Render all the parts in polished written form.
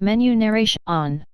Menu narration on.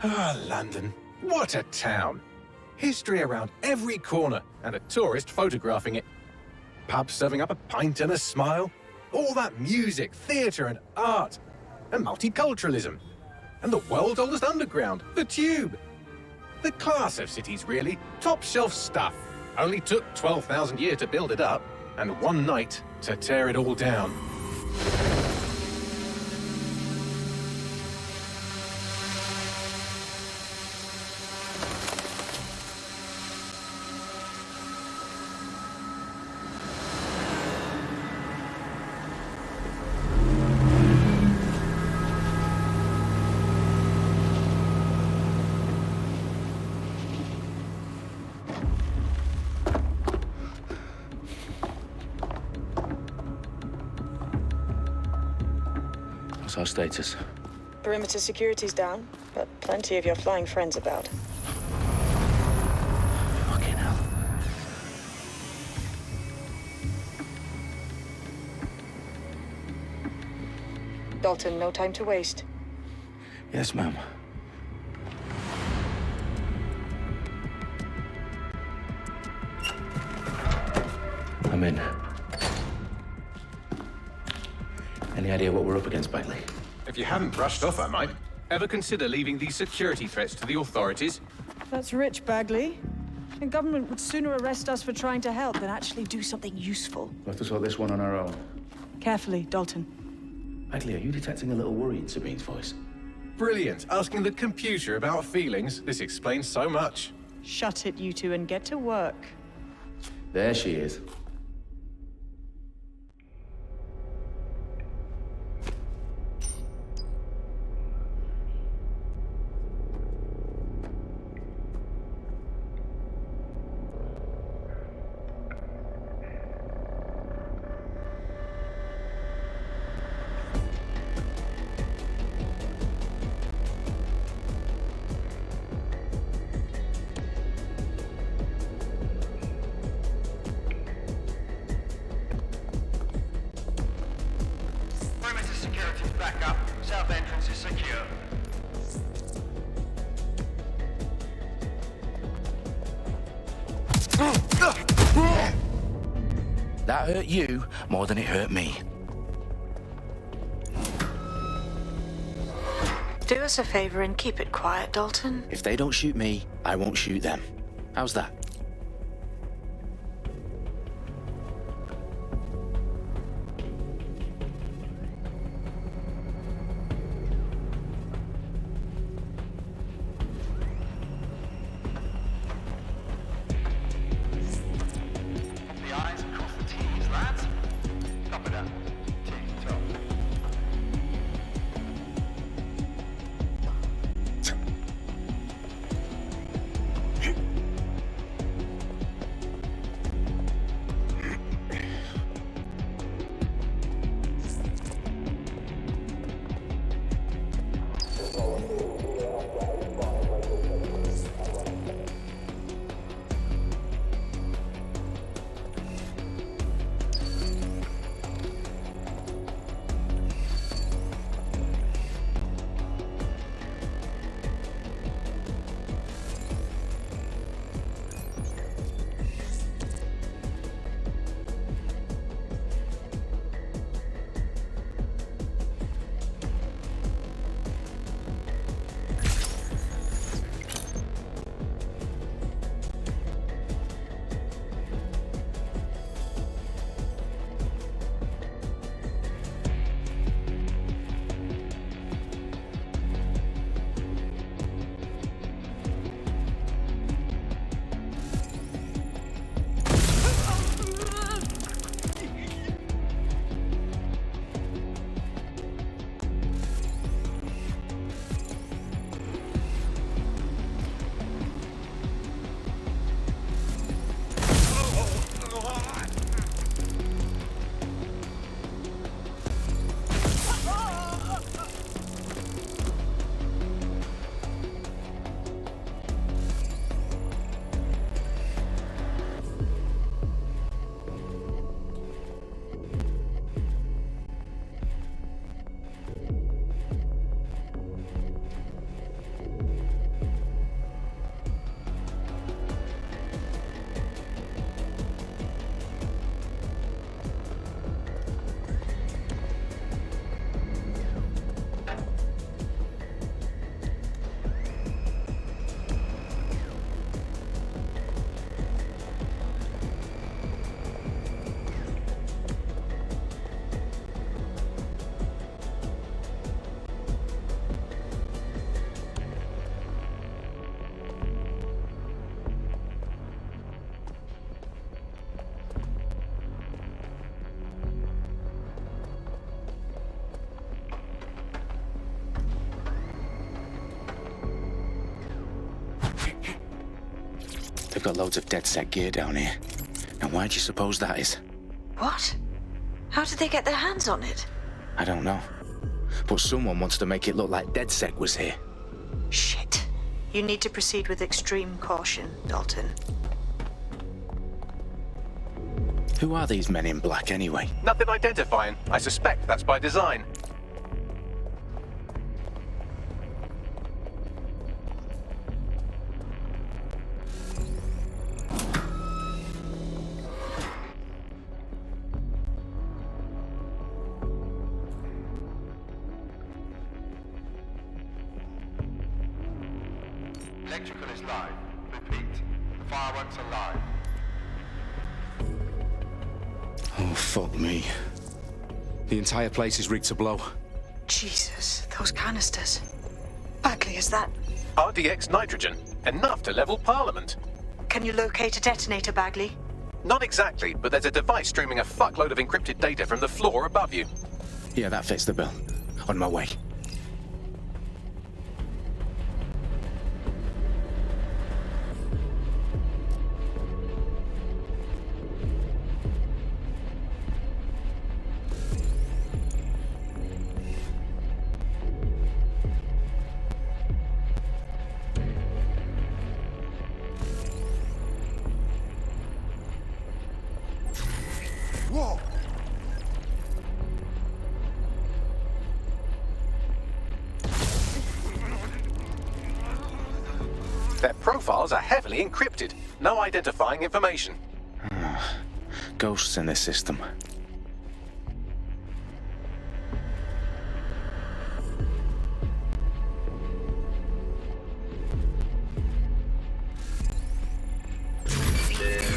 Ah, London. What a town. History around every corner, and a tourist photographing it. Pubs serving up a pint and a smile. All that music, theatre and art. And multiculturalism. And the world's oldest underground, the Tube. The class of cities, really. Top shelf stuff. Only took 12,000 years to build it up, and one night to tear it all down. What's our status? Perimeter security's down, but plenty of your flying friends about. Fucking hell. Dalton, no time to waste. Yes, ma'am. I'm in. Any idea what we're up against, Bagley? If you hadn't brushed off, I might. Ever consider leaving these security threats to the authorities? That's rich, Bagley. The government would sooner arrest us for trying to help than actually do something useful. We'll have to sort this one on our own. Carefully, Dalton. Bagley, are you detecting a little worry in Sabine's voice? Brilliant. Asking the computer about feelings. This explains so much. Shut it, you two, and get to work. There she is. Perimeter security's back up. South entrance is secure. That hurt you more than it hurt me. Do us a favor and keep it quiet, Dalton. If they don't shoot me, I won't shoot them. How's that? The I's and cross the T's, lads. Copy that. Tick-tock. got loads of DedSec gear down here. Now, why do you suppose that is? What? How did they get their hands on it? I don't know. But someone wants to make it look like DedSec was here. Shit. You need to proceed with extreme caution, Dalton. Who are these men in black, anyway? Nothing identifying. I suspect that's by design. Electrical is live. Repeat. The fireworks are live. Oh, fuck me. The entire place is rigged to blow. Jesus, those canisters. Bagley, is that... RDX nitrogen. Enough to level Parliament. Can you locate a detonator, Bagley? Not exactly, but there's a device streaming a fuckload of encrypted data from the floor above you. Yeah, that fits the bill. On my way. Whoa! Their profiles are heavily encrypted. No identifying information. Ghosts in this system.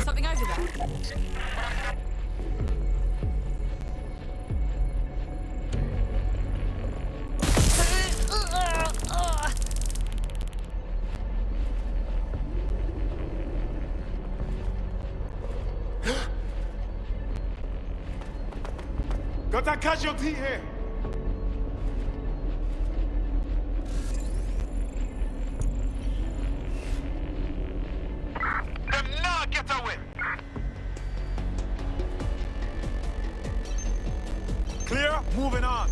Something over there. Got that casualty here. Them not get away! Clear, moving on.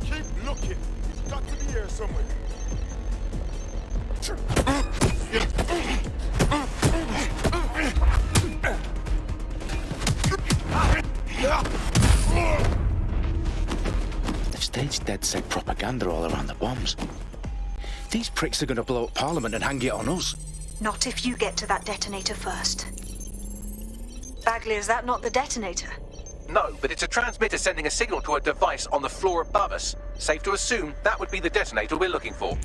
Keep looking. He's got to be here somewhere. They've staged DedSec propaganda all around the bombs. These pricks are going to blow up Parliament and hang it on us. Not if you get to that detonator first. Bagley, is that not the detonator? No, but it's a transmitter sending a signal to a device on the floor above us. Safe to assume that would be the detonator we're looking for.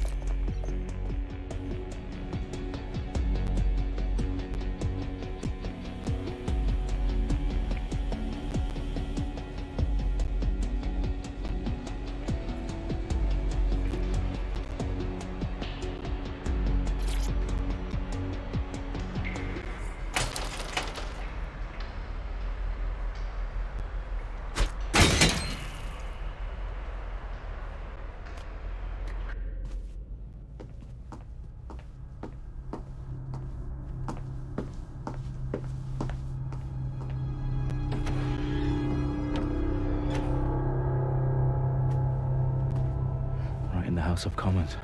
Right in the House of Commons.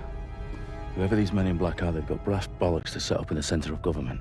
Whoever these men in black are, they've got brass bollocks to set up in the centre of government.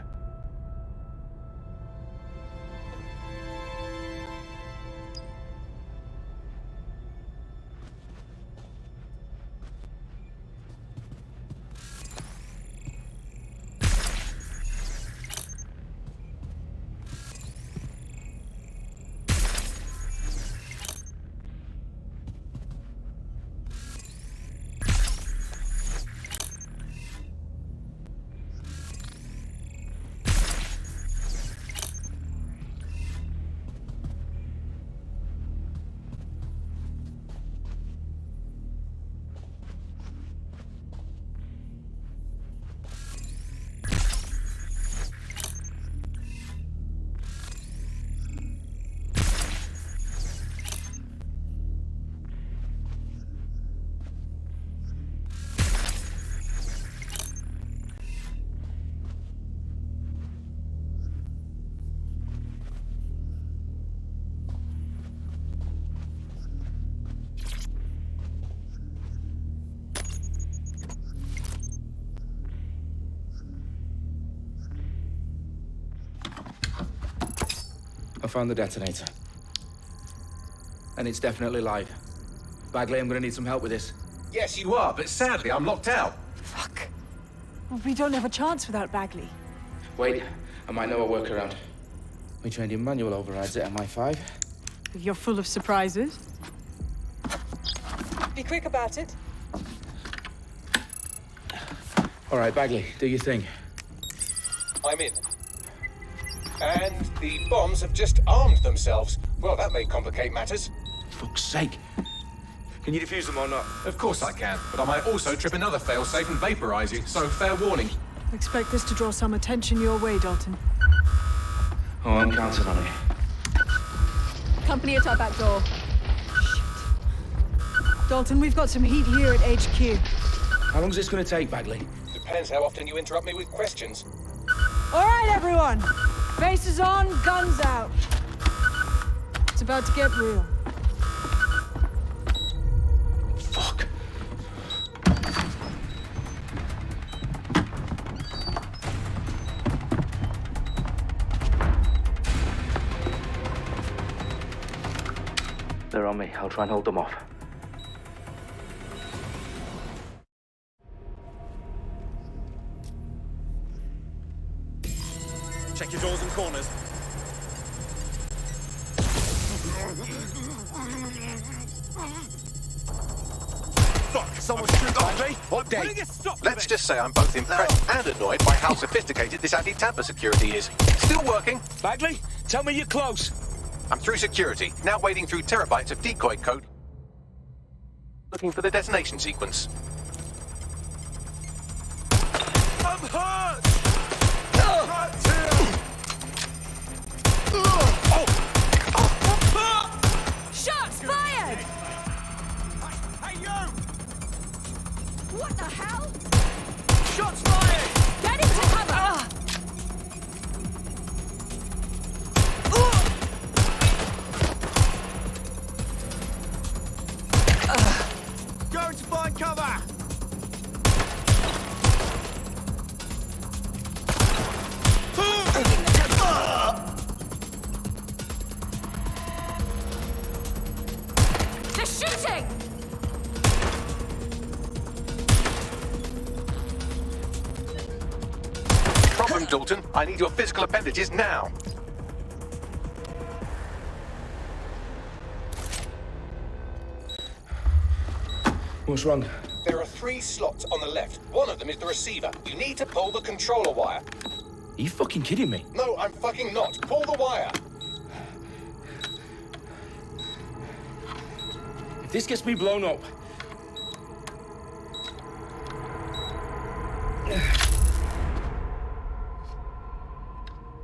I found the detonator. And it's definitely live. Bagley, I'm gonna need some help with this. Yes, you are, but sadly, I'm locked out. Fuck. Well, we don't have a chance without Bagley. Wait, I might know a workaround. We trained in manual overrides at MI5. You're full of surprises. Be quick about it. All right, Bagley, do your thing. I'm in. And the bombs have just armed themselves. Well, that may complicate matters. Fuck's sake. Can you defuse them or not? Of course I can, but I might also trip another failsafe and vaporize you, so fair warning. Expect this to draw some attention your way, Dalton. Oh, I'm counting on it. Company at our back door. Dalton, we've got some heat here at HQ. How long's this gonna take, Bagley? Depends how often you interrupt me with questions. All right, everyone. Faces on, guns out. It's about to get real. Fuck. They're on me. I'll try and hold them off. Check your doors and corners. Fuck! Someone's shooting Bagley. Update. Let's just say I'm both impressed and annoyed by how sophisticated this anti-tamper security is. Still working. Bagley, tell me you're close. I'm through security, now wading through terabytes of decoy code. Looking for the detonation sequence. I'm hurt! Hurt here! Shots fired! Hey, you! What the hell? Shots fired! Get into cover! Going to find cover! They're shooting! Problem, Dalton. I need your physical appendages now. What's wrong? There are 3 slots on the left. One of them is the receiver. You need to pull the controller wire. Are you fucking kidding me? No, I'm fucking not. Pull the wire. If this gets me blown up...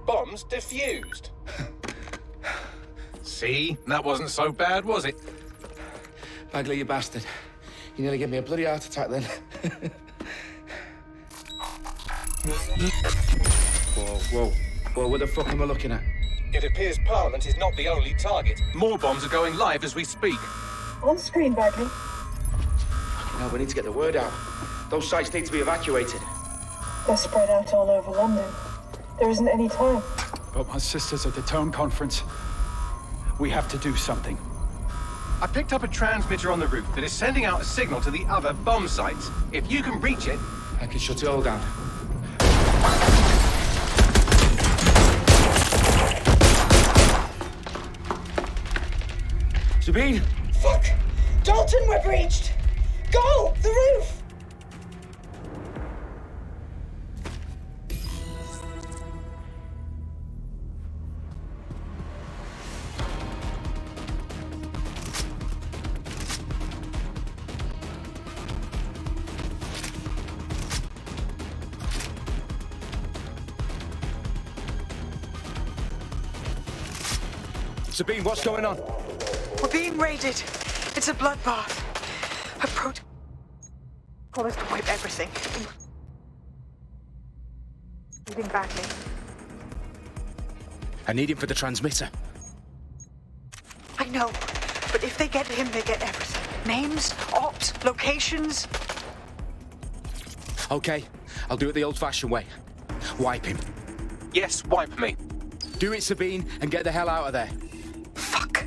Bombs defused. See? That wasn't so bad, was it? Bagley, you bastard. You nearly gave me a bloody heart attack then. Whoa. What the fuck am I looking at? It appears Parliament is not the only target. More bombs are going live as we speak. On screen, Bagley. No, we need to get the word out. Those sites need to be evacuated. They're spread out all over London. There isn't any time. But my sister's at the town conference. We have to do something. I picked up a transmitter on the roof that is sending out a signal to the other bomb sites. If you can reach it... I can shut it all down. Sabine! Fuck! Dalton, we're breached! Go! The roof! Sabine, what's going on? We're being raided. It's a bloodbath. A protocol is to wipe everything. Leaving Bagley. I need him for the transmitter. I know, but if they get him, they get everything. Names, ops, locations. Okay, I'll do it the old-fashioned way. Wipe him. Yes, wipe me. Do it, Sabine, and get the hell out of there. Fuck.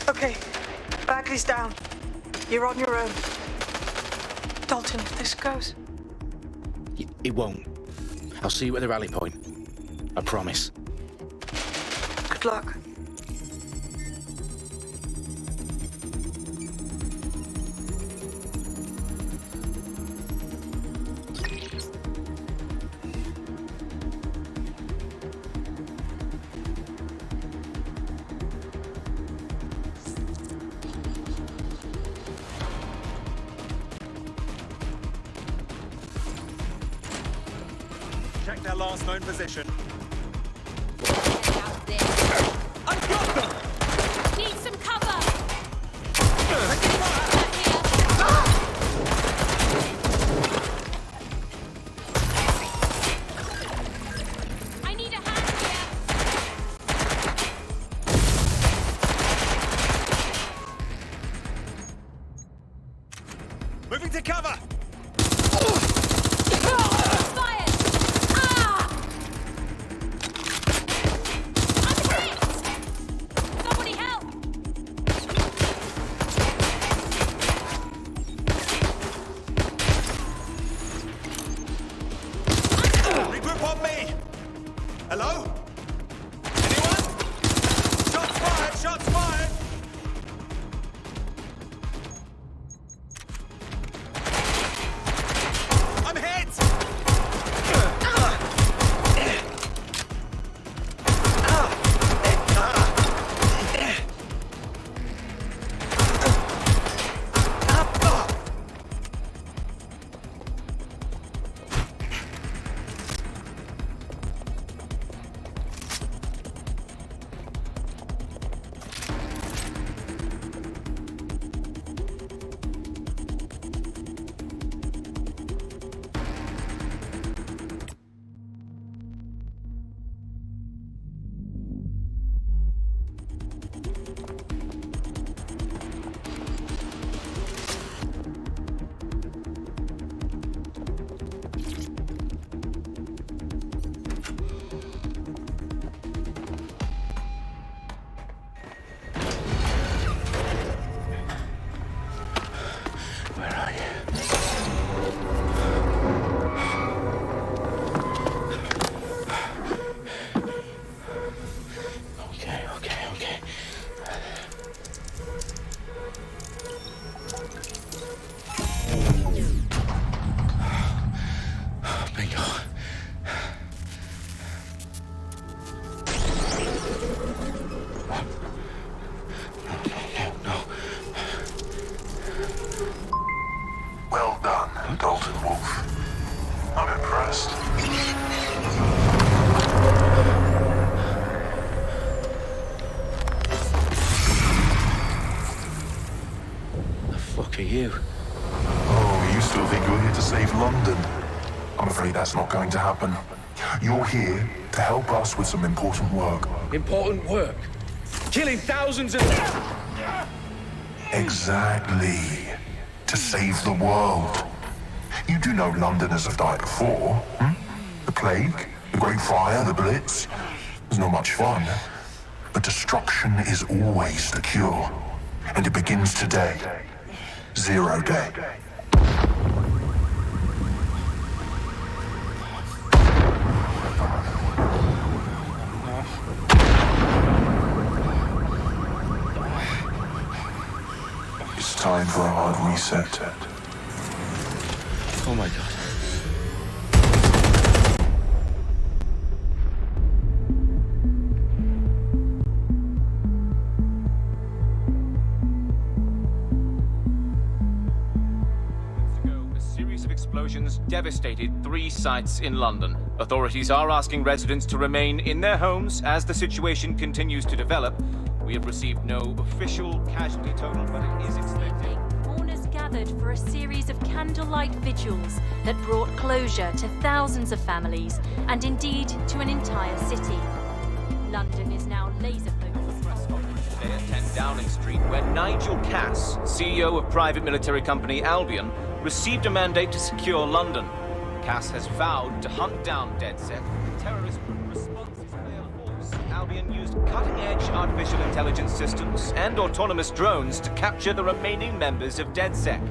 Okay, Bagley's down. You're on your own. Dalton, if this goes... It won't. I'll see you at the rally point. I promise. Good luck. Check their last known position. Out there. I've got them! Need some cover. Taking fire! Back here. I need a hand here. Moving to cover! Fired. Ah! I'm hit. Somebody help. Regroup on me! Hello? Anyone? Shots fired! Shots fired! I'm hit! Where are you? Okay. Bingo. No. Well done, Dalton Wolf. I'm impressed. The fuck are you? Oh, you still think you're here to save London? I'm afraid that's not going to happen. You're here to help us with some important work. Important work. Killing thousands of... Exactly. To save the world. You do know Londoners have died before, hmm? The Plague, the Great Fire, the Blitz. It's not much fun. But destruction is always the cure. And it begins today. Zero Day. It's time for a hard reset. Oh my god. A series of explosions devastated 3 sites in London. Authorities are asking residents to remain in their homes as the situation continues to develop. We have received no official casualty total, but it is expected. Mourners gathered for a series of candlelight vigils that brought closure to thousands of families and indeed to an entire city. London is now laser focused. Press conference today at 10 Downing Street, where Nigel Cass, CEO of private military company Albion, received a mandate to secure London. Cass has vowed to hunt down DedSec. The terrorist group responds to their force. Albion used cutting-edge artificial intelligence systems and autonomous drones to capture the remaining members of DedSec.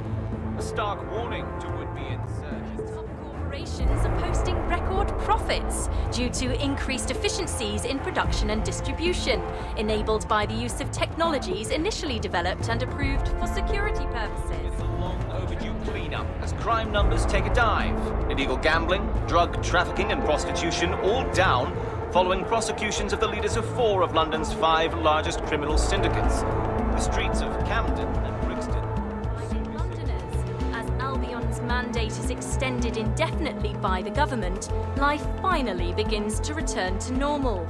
A stark warning to would-be insurgents. Top corporations are posting record profits due to increased efficiencies in production and distribution, enabled by the use of technologies initially developed and approved for security purposes. It's a long overdue cleanup as crime numbers take a dive. Illegal gambling, drug trafficking and prostitution all down following prosecutions of the leaders of 4 of London's 5 largest criminal syndicates. The streets of Camden and Brixton. Londoners, as Albion's mandate is extended indefinitely by the government, life finally begins to return to normal.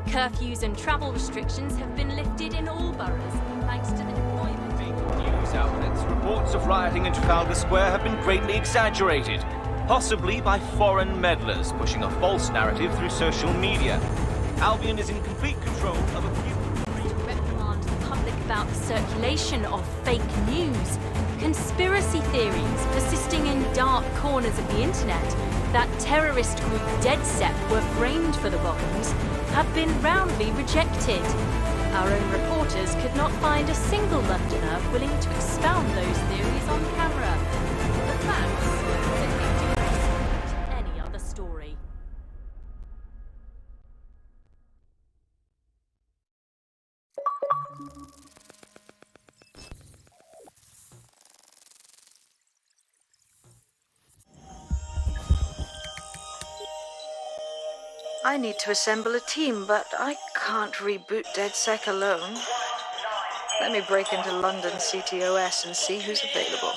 Curfews and travel restrictions have been lifted in all boroughs, thanks to the deployment. News outlets, reports of rioting in Trafalgar Square have been greatly exaggerated, possibly by foreign meddlers pushing a false narrative through social media. Albion is in complete control of a few. Reprimand the public about the circulation of fake news, conspiracy theories persisting in dark corners of the internet that terrorist group DedSec were framed for the bombings have been roundly rejected. Our own reporters could not find a single Londoner willing to expound those theories on camera. The facts simply do not support any other story. I need to assemble a team, but I can't reboot DedSec alone. Let me break into London CTOS and see who's available.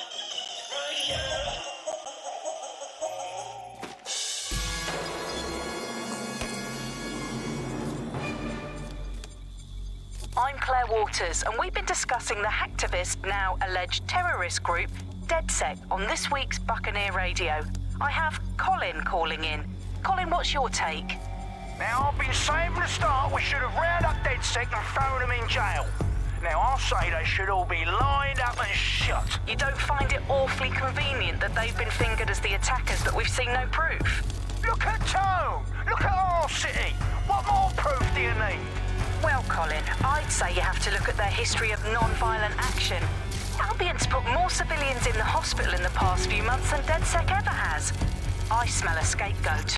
I'm Claire Waters, and we've been discussing the hacktivist, now alleged terrorist group, DedSec, on this week's Buccaneer Radio. I have Colin calling in. Colin, what's your take? Now, I've been saying from the start we should have rounded up DedSec and thrown them in jail. Now, I'll say they should all be lined up and shot. You don't find it awfully convenient that they've been fingered as the attackers, but we've seen no proof? Look at Tone! Look at our city! What more proof do you need? Well, Colin, I'd say you have to look at their history of non-violent action. Albion's put more civilians in the hospital in the past few months than DedSec ever has. I smell a scapegoat.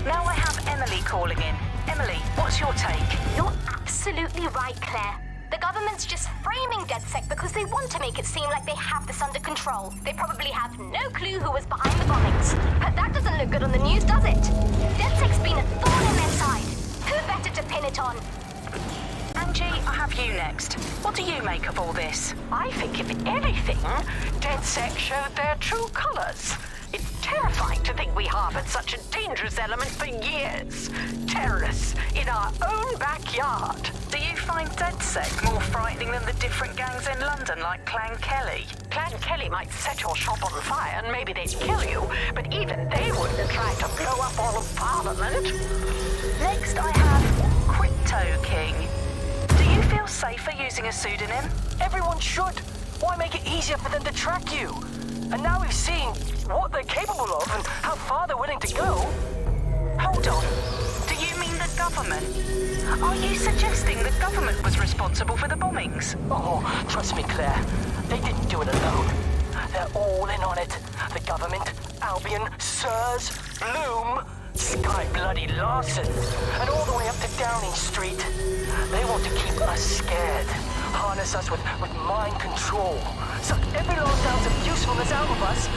Now I have Emily calling in. Emily, what's your take? You're absolutely right, Claire. The government's just framing DedSec because they want to make it seem like they have this under control. They probably have no clue who was behind the bombings. But that doesn't look good on the news, does it? DedSec's been a thorn in their side. Who better to pin it on? Angie, I have you next. What do you make of all this? I think, if anything, DedSec showed their true colors. It's terrifying to think we harbored such a dangerous element for years. Terrorists in our own backyard. Do you find DedSec more frightening than the different gangs in London, like Clan Kelly? Clan Kelly might set your shop on fire and maybe they'd kill you, but even they wouldn't try to blow up all of Parliament. Next, I have Crypto King. Do you feel safer using a pseudonym? Everyone should. Why make it easier for them to track you? And now we've seen what they're capable of and how far they're willing to go. Hold on. Do you mean the government? Are you suggesting the government was responsible for the bombings? Oh, trust me, Claire. They didn't do it alone. They're all in on it. The government, Albion, Sirs, Bloom, Sky Bloody Larson, and all the way up to Downing Street. They want to keep us scared. Harness us with mind control. Suck every last ounce of usefulness out of us,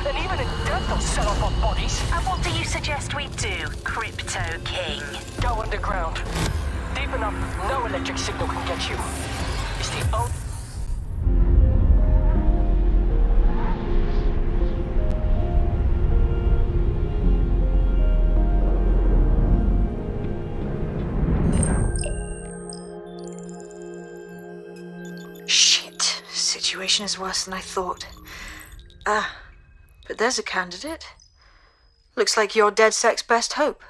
and even in death they'll sell off our bodies. And what do you suggest we do, Crypto King? Go underground. Deep enough, no electric signal can get you. It's the only... Shit. Situation is worse than I thought. But there's a candidate. Looks like you're DedSec's best hope.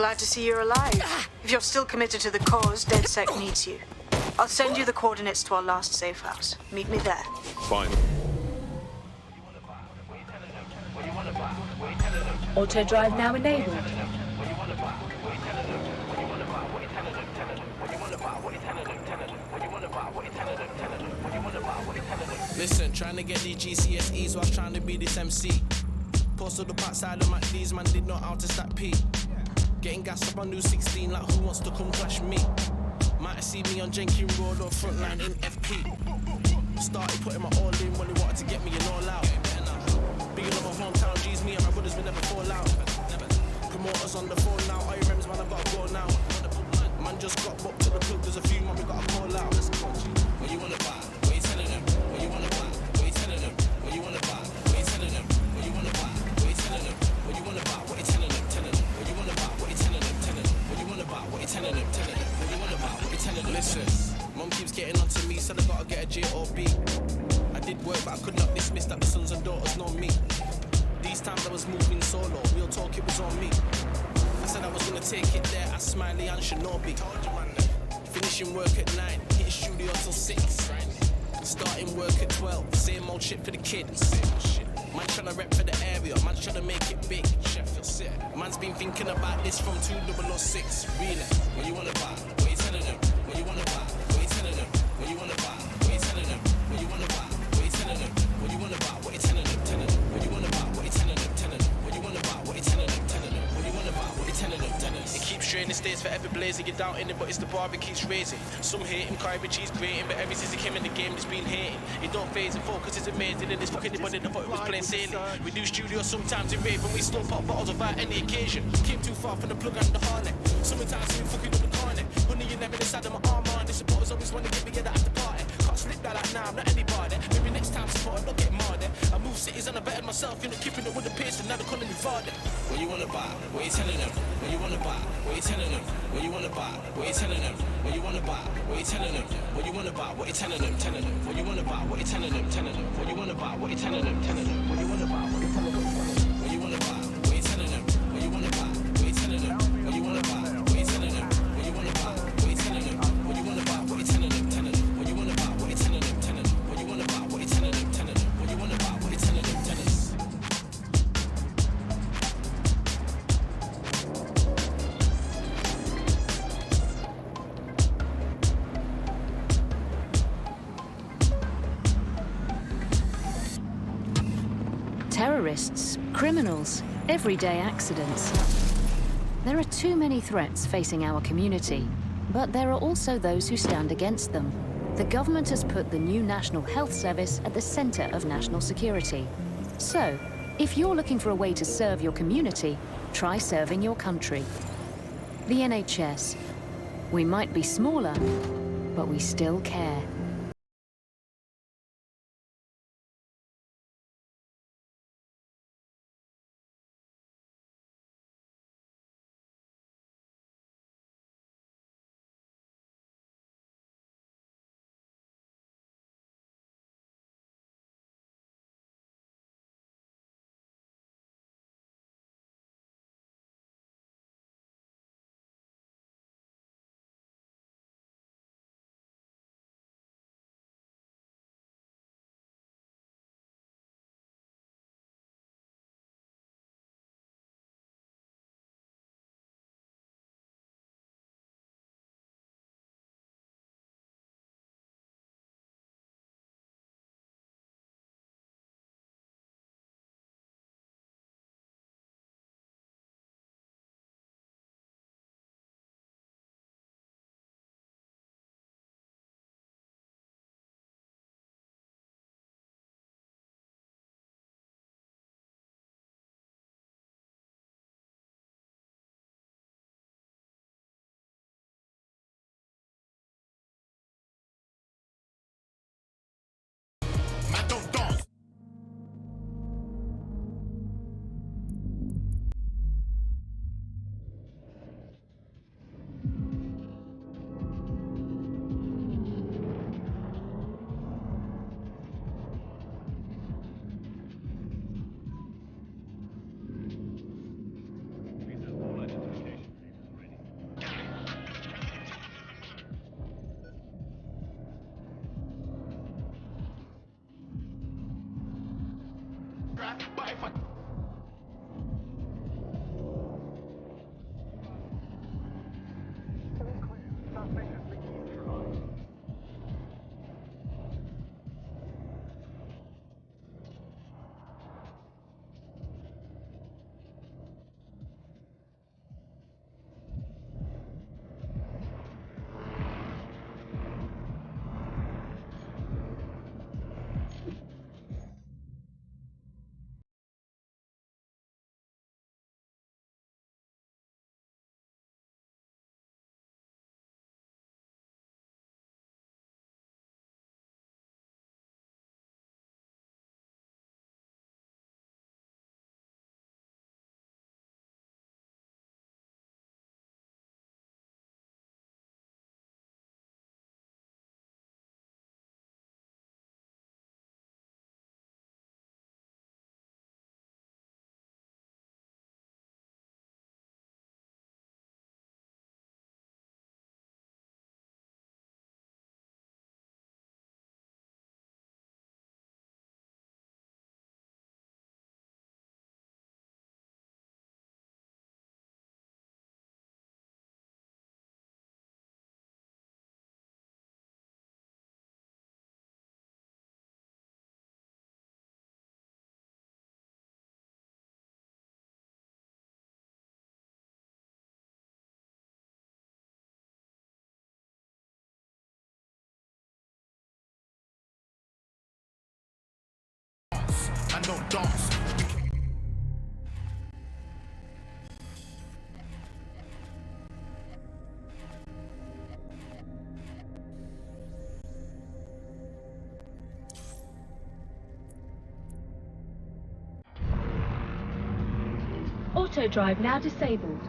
glad to see you're alive. If you're still committed to the cause, DedSec needs you. I'll send you the coordinates to our last safe house. Meet me there. Fine. Auto drive now enabled. Listen, trying to get these GCSEs whilst trying to be this MC. Posted up outside of McDee's, man did not how to stack P. Getting gassed up on new 16 like who wants to come clash me. Might have seen me on Jenkins Road or Frontline in FP. Started putting my all in when they wanted to get me in all out. Big up my hometown G's, me and my brothers will never fall out. Promoters on the phone now, I remember man, I gotta go now. Man just got booked to the club, there's a few man we gotta call out. What you wanna buy? What you telling them? What you wanna buy? What you telling them? What you wanna buy? What you telling them? What you wanna buy? What you telling them? What you wanna buy? What you telling them? Telling them. What you wanna buy? What you telling them? Telling them. What you wanna buy? What you telling them? Telling them. What you wanna buy? What you telling them? Listen, mum keeps getting onto me, said I gotta get a J or B. I did work, but I could not dismiss that the sons and daughters know me. These times I was moving solo, real talk it was on me. I said I was gonna take it there, I Smiley and Shinobi. Finishing work at 9, hitting studio till 6. Starting work at 12, same old shit for the kids. Man tryna rep for the area, man tryna make it big. Man's been thinking about this from 2006. Really, what you wanna buy? What you telling them? What you wanna buy? What you telling them? What you wanna buy? What you telling them? What you wanna buy? What you telling them? What you wanna buy? What you telling them? Telling them. What you wanna buy? What you telling them? Telling them. What you wanna buy? What you telling them? Telling them. What you wanna buy? What you telling them? Telling them. It keeps straining, stays forever blazing. You're doubting it, but it's the bar that keeps raising. Some hate him, Kyrie G's grating, but ever since he came in the game, it's been hating. It don't phase and focus is amazing, and it's fucking anybody that thought it was plain sailing. We do studio sometimes in rave, and we still pop bottles without any occasion. Came too far from the plug and the harness. Sometimes we fucking up the corner. Honey, you never inside of my arm on. The supporters always want to get me at the party. Can't slip that like now, I'm not anybody. Maybe next time support, don't get mad. I move cities and I bettered myself, you're not keeping it with the pace, and now they're calling me father. What you wanna buy? What you telling them? What you wanna buy? What you telling them? What you wanna buy? What you telling them? What you wanna buy? What you telling them? What you wanna buy? What you telling them? Telling them. What you wanna buy? What you telling them? Telling them. What you wanna buy? What you telling them? Telling them. What you wanna buy? What you telling them? What you wanna buy? What you telling them? What you wanna buy? What you telling them? What you wanna buy? What you telling them? What you wanna buy? What you telling them? What you wanna buy? What you telling them? Telling them. What you wanna buy? What you telling them? Telling them. What you wanna buy? What you telling them? Telling them. What you wanna buy? What you telling them? Telling them. Terrorists, criminals, everyday accidents. There are too many threats facing our community, but there are also those who stand against them. The government has put the new National Health Service at the center of national security. So, if you're looking for a way to serve your community, try serving your country. The NHS. We might be smaller, but we still care. But if I... I don't dance. Auto drive now disabled.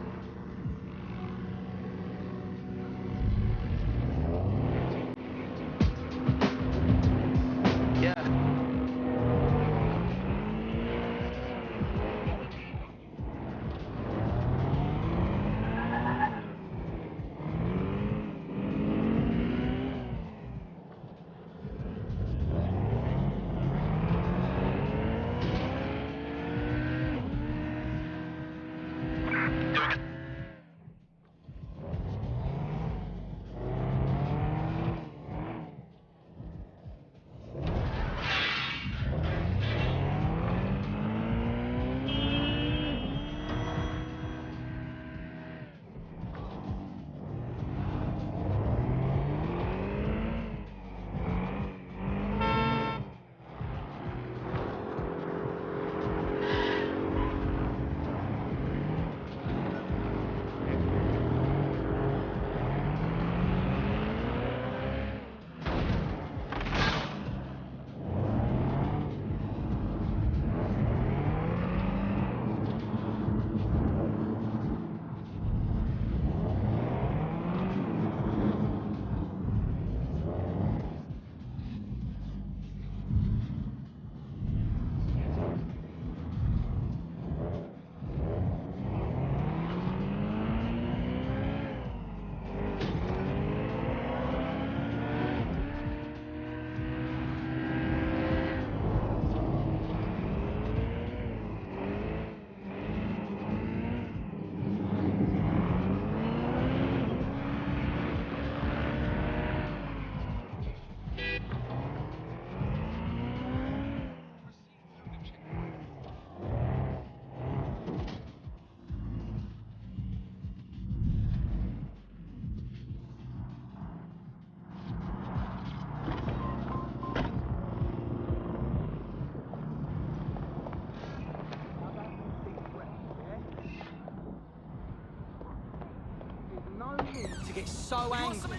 To get so angry.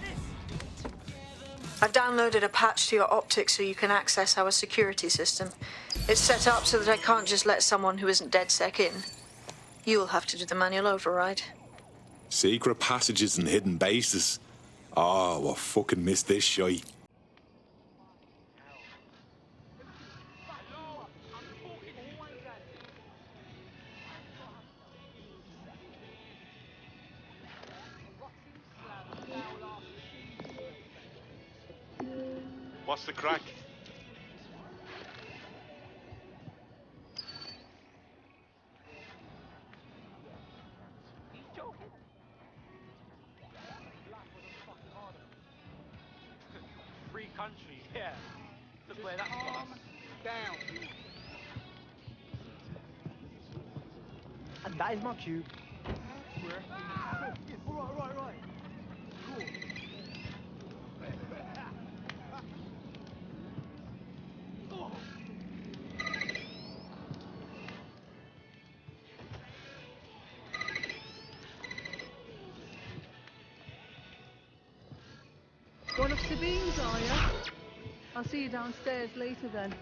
I've downloaded a patch to your optics so you can access our security system. It's set up so that I can't just let someone who isn't DedSec in. You'll have to do the manual override. Secret passages and hidden bases. Oh, I fucking missed this shite. What's the crack? free country, yeah. Look where that's calm down. And that is my cube. Right. Cool. Oh. One of Sabine's, are you? I'll see you downstairs later then.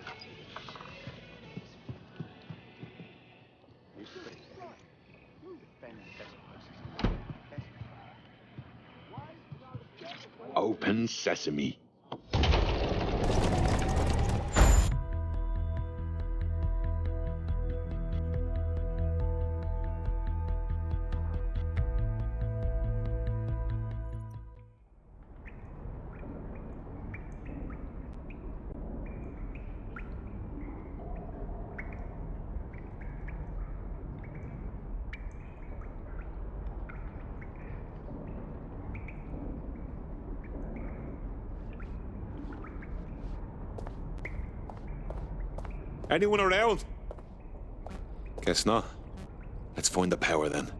Open sesame. Anyone around? Guess not. Let's find the power then.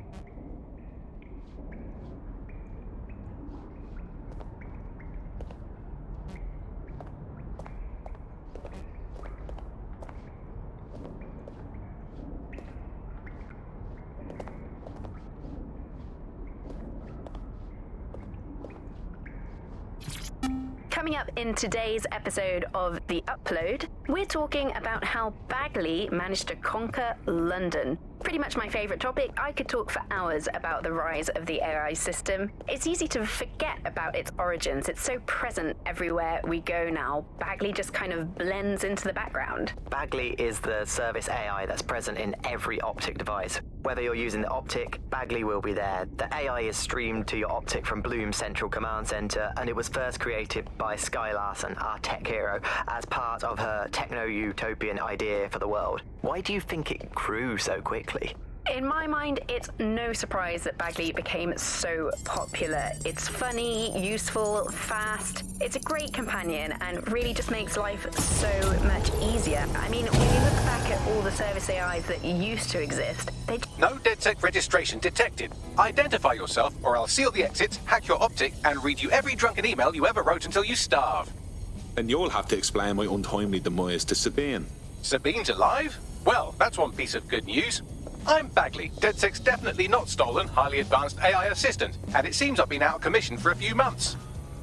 Coming up in today's episode of The Upload, we're talking about how Bagley managed to conquer London. Pretty much my favourite topic. I could talk for hours about the rise of the AI system. It's easy to forget about its origins. It's so present everywhere we go now. Bagley just kind of blends into the background. Bagley is the service AI that's present in every Optic device. Whether you're using the Optic, Bagley will be there. The AI is streamed to your Optic from Bloom's central command center, and it was first created by Sky Larson, our tech hero, as part of her techno-utopian idea for the world. Why do you think it grew so quickly? In my mind, it's no surprise that Bagley became so popular. It's funny, useful, fast. It's a great companion and really just makes life so much easier. I mean, when you look back at all the service AIs that used to exist, they... No DedSec registration detected. Identify yourself or I'll seal the exits, hack your Optic, and read you every drunken email you ever wrote until you starve. And you'll have to explain my untimely demise to Sabine. Sabine's alive? Well, that's one piece of good news. I'm Bagley, DedSec's definitely not stolen, highly advanced AI assistant, and it seems I've been out of commission for a few months.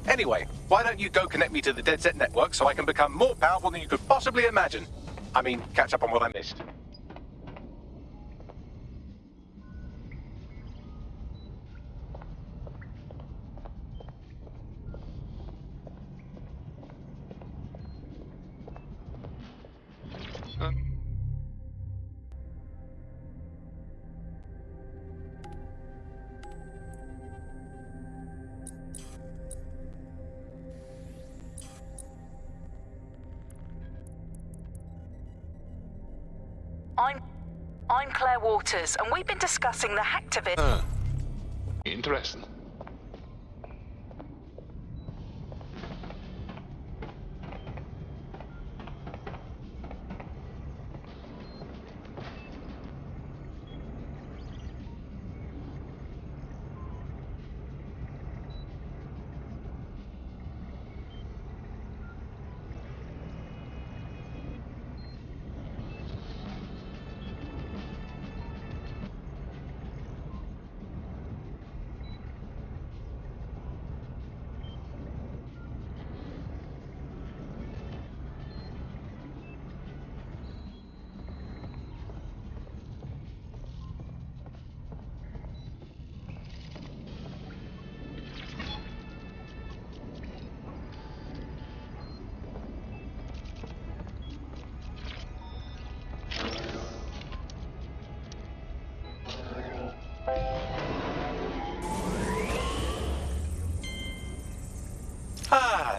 Anyway, why don't you go connect me to the DedSec network so I can become more powerful than you could possibly imagine? I mean, catch up on what I missed. I'm Claire Waters, and we've been discussing the hacktivist. Interesting.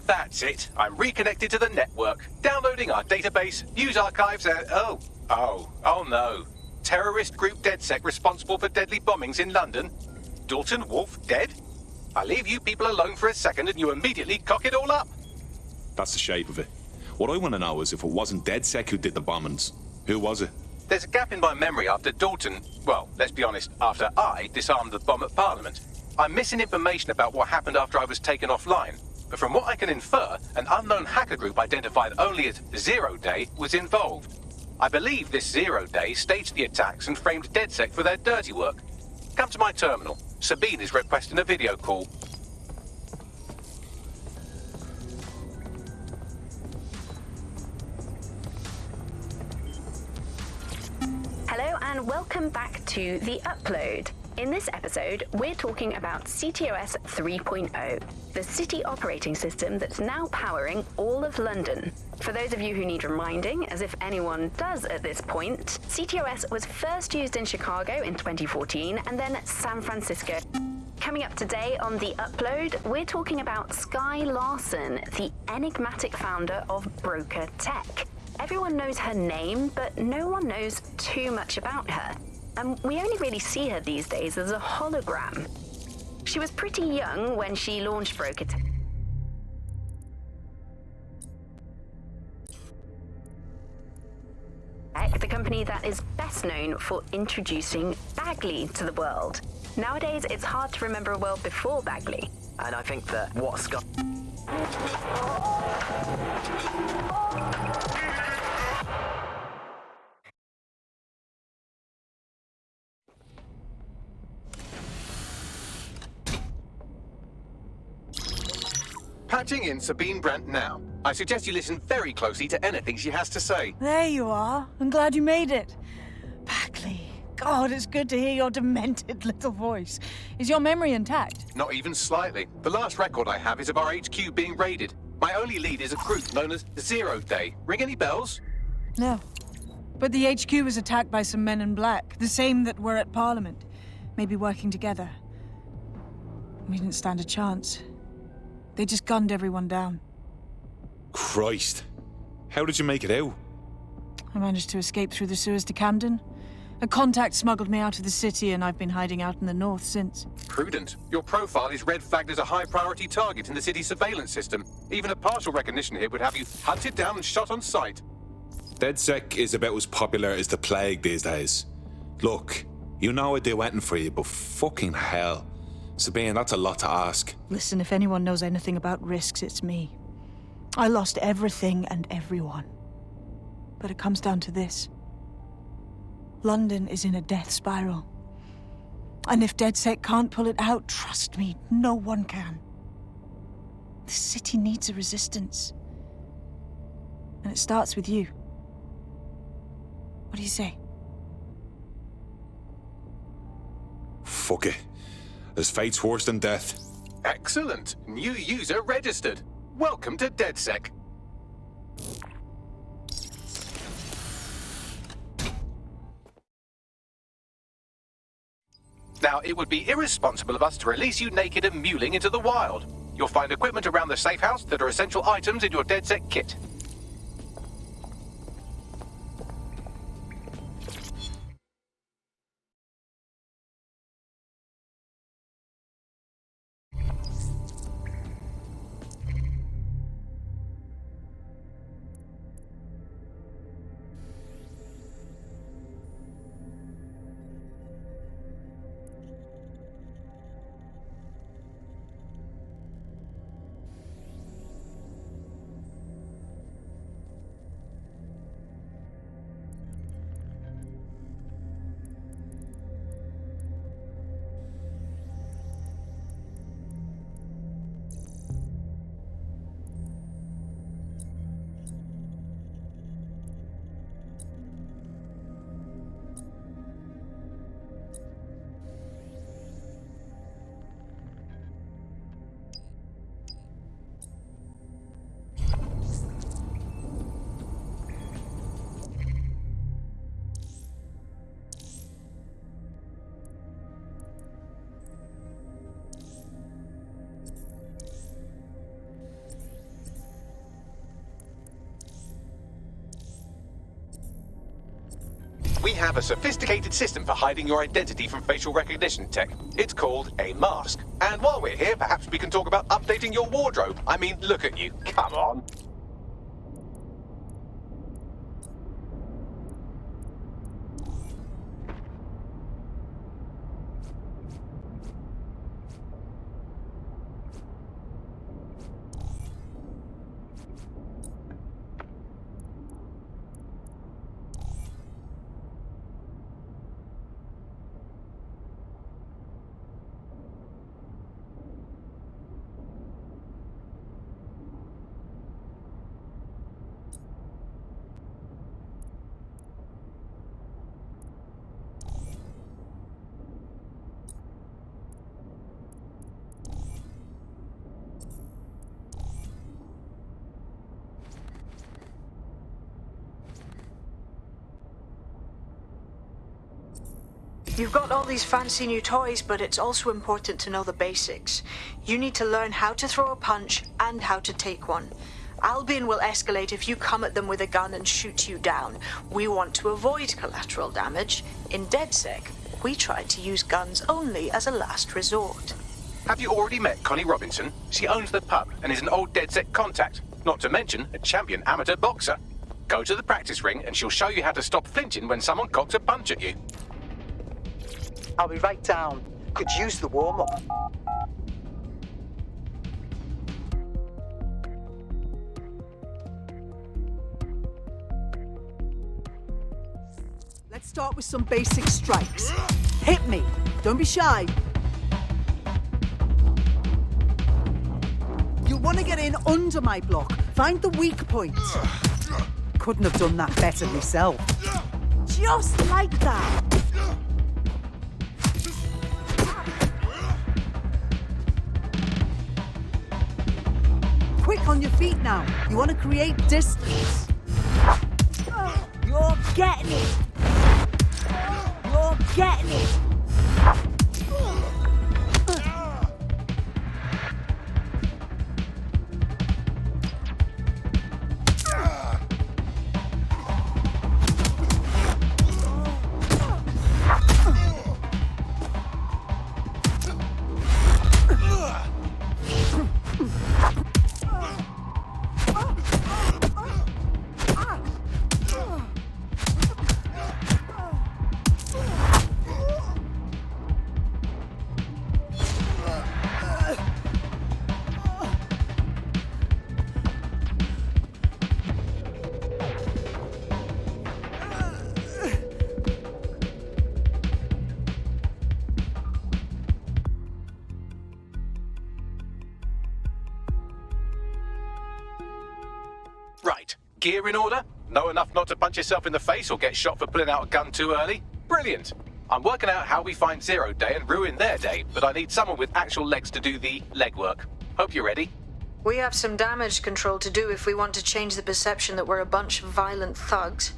That's it. I'm reconnected to the network, downloading our database, news archives, and... Oh no. Terrorist group DedSec responsible for deadly bombings in London? Dalton Wolf dead? I leave you people alone for a second and you immediately cock it all up. That's the shape of it. What I want to know is if it wasn't DedSec who did the bombings, who was it? There's a gap in my memory after Dalton, well, let's be honest, after I disarmed the bomb at Parliament. I'm missing information about what happened after I was taken offline. But from what I can infer, an unknown hacker group identified only as Zero Day was involved. I believe this Zero Day staged the attacks and framed DedSec for their dirty work. Come to my terminal. Sabine is requesting a video call. Hello and welcome back to The Upload. In this episode, we're talking about CTOS 3.0, the city operating system that's now powering all of London. For those of you who need reminding, as if anyone does at this point, CTOS was first used in Chicago in 2014 and then San Francisco. Coming up today on The Upload, we're talking about Skye Larson, the enigmatic founder of Broker Tech. Everyone knows her name, but no one knows too much about her. And we only really see her these days as a hologram. She was pretty young when she launched Broker Tech. The company that is best known for introducing Bagley to the world. Nowadays, it's hard to remember a world before Bagley. And I think that what Skye... Patching in Sabine Brandt now. I suggest you listen very closely to anything she has to say. There you are. I'm glad you made it. Bagley. God, it's good to hear your demented little voice. Is your memory intact? Not even slightly. The last record I have is of our HQ being raided. My only lead is a group known as Zero Day. Ring any bells? No. But the HQ was attacked by some men in black, the same that were at Parliament. Maybe working together. We didn't stand a chance. They just gunned everyone down. Christ. How did you make it out? I managed to escape through the sewers to Camden. A contact smuggled me out of the city, and I've been hiding out in the north since. Prudent. Your profile is red flagged as a high-priority target in the city's surveillance system. Even a partial recognition here would have you hunted down and shot on sight. DedSec is about as popular as the plague these days. Look, you know I'd do anything for you, but fucking hell. Sabine, that's a lot to ask. Listen, if anyone knows anything about risks, it's me. I lost everything and everyone. But it comes down to this. London is in a death spiral. And if DedSec can't pull it out, trust me, no one can. The city needs a resistance. And it starts with you. What do you say? Fuck it. As fate's worse than death. Excellent. New user registered. Welcome to DedSec. Now, it would be irresponsible of us to release you naked and mewling into the wild. You'll find equipment around the safe house that are essential items in your DedSec kit. We have a sophisticated system for hiding your identity from facial recognition tech. It's called a mask. And while we're here, perhaps we can talk about updating your wardrobe. I mean, look at you. Come on. You've got all these fancy new toys, but it's also important to know the basics. You need to learn how to throw a punch and how to take one. Albion will escalate if you come at them with a gun and shoot you down. We want to avoid collateral damage. In DedSec, we try to use guns only as a last resort. Have you already met Connie Robinson? She owns the pub and is an old DedSec contact, not to mention a champion amateur boxer. Go to the practice ring and she'll show you how to stop flinching when someone cocks a punch at you. I'll be right down. Could use the warm-up. Let's start with some basic strikes. Hit me. Don't be shy. You'll want to get in under my block. Find the weak point. Couldn't have done that better myself. Just like that. Quick on your feet now. You want to create distance. You're getting it. You're getting it. Right. Gear in order? Know enough not to punch yourself in the face or get shot for pulling out a gun too early? Brilliant. I'm working out how we find Zero Day and ruin their day, but I need someone with actual legs to do the legwork. Hope you're ready. We have some damage control to do if we want to change the perception that we're a bunch of violent thugs.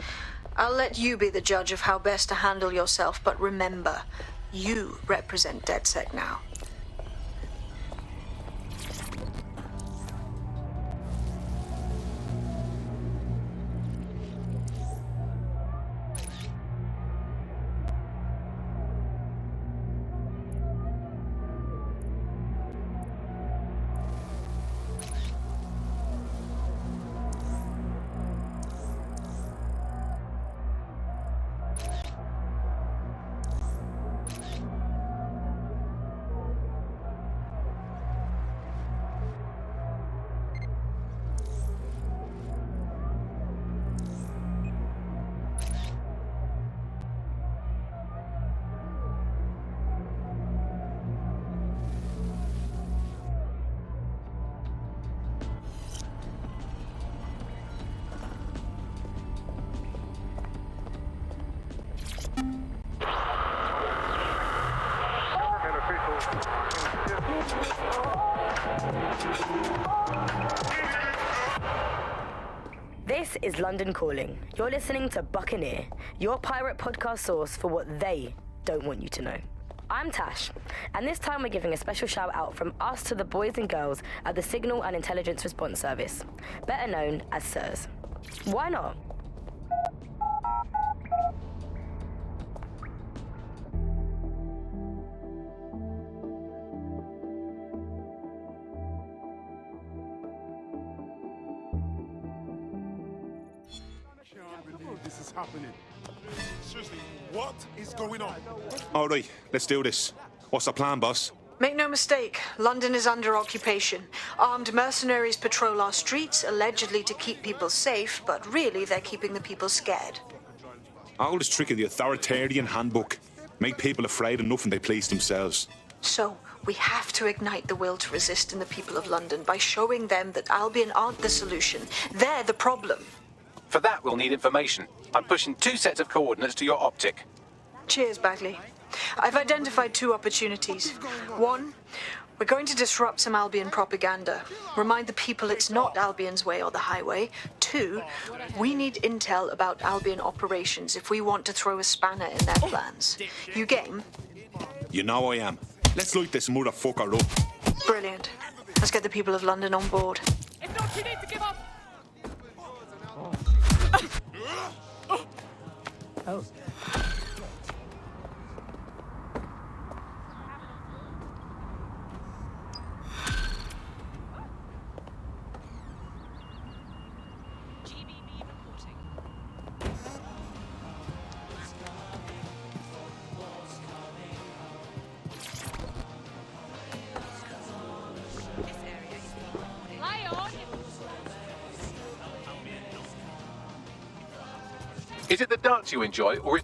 I'll let you be the judge of how best to handle yourself, but remember, you represent DedSec now. This is London Calling. You're listening to Buccaneer, your pirate podcast source for what they don't want you to know. I'm Tash, and this time we're giving a special shout out from us to the boys and girls at the Signal and Intelligence Response Service, better known as SIRS. Why not? this is happening. Seriously, what is going on? All right, let's do this. What's the plan, boss? Make no mistake, London is under occupation. Armed mercenaries patrol our streets, allegedly to keep people safe, but really they're keeping the people scared. Oldest trick of the authoritarian handbook. Make people afraid enough and they please themselves. So, we have to ignite the will to resist in the people of London by showing them that Albion aren't the solution. They're the problem. For that, we'll need information. I'm pushing 2 sets of coordinates to your optic. Cheers, Bagley. I've identified 2 opportunities. 1, we're going to disrupt some Albion propaganda. Remind the people it's not Albion's way or the highway. 2, we need intel about Albion operations if we want to throw a spanner in their plans. You game? You know I am. Let's light this motherfucker up. Brilliant. Let's get the people of London on board. If not, you need to give up. Oh. Is it the dance you enjoy, or is